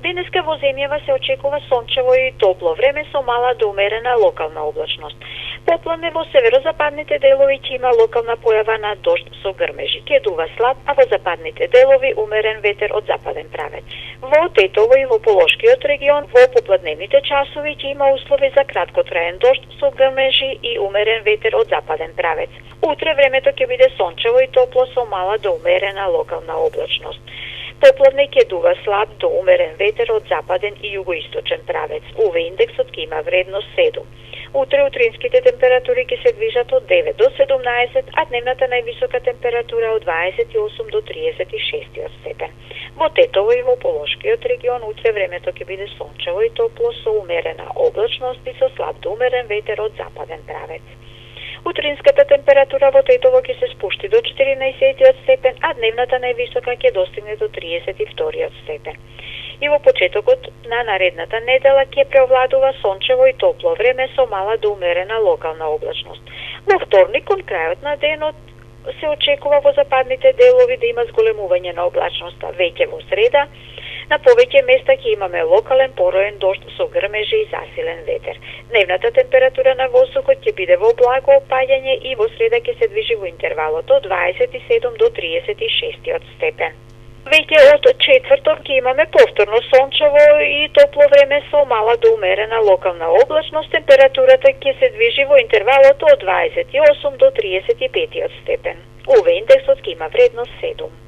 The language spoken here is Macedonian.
Денеска во земјава се очекува сончево и топло време со мала до умерена локална облачност. Попладне во северозападните делови ќе има локална појава на дожд со грмежи. Ќе дува слаб, а во западните делови умерен ветер од западен правец. Во Тетово и во Полошкиот регион во попладневните часови ќе има услови за краткотраен дожд со грмежи и умерен ветер од западен правец. Утре времето ќе биде сончево и топло со мала до умерена локална облачност. Попладне ќе дува слаб до умерен ветер од западен и југоисточен правец. УВ индексот ќе има вредност 7. Утре утринските температури ќе се движат од 9 до 17, а дневната највисока температура од 28 до 36 степен. Во Тетово и во Полошкиот регион утре времето ќе биде сончево и топло со умерена облачност и со слаб до умерен ветер од западен правец. Утринската температура во Тетово ќе се спушти до 14 степен, а дневната највисока ќе достигне до 32 степен. И во почетокот на наредната недела ќе преовладува сончево и топло време со мала до умерена локална облачност. Во вторник, кон крајот на денот, се очекува во западните делови да има зголемување на облачноста. Веќе во среда, на повеќе места ќе имаме локален пороен дожд со грмежи и засилен ветер. Дневната температура на воздухот ќе биде во благо опаѓање и во среда ќе се движи во интервалот од 27 до 36 степен. Веќе од четврток ќе имаме повторно сончево и топло време со мала до умерена локална облачност. Температурата ќе се движи во интервалот од 28 до 35 степен. УВ индексот ќе има вредност 7.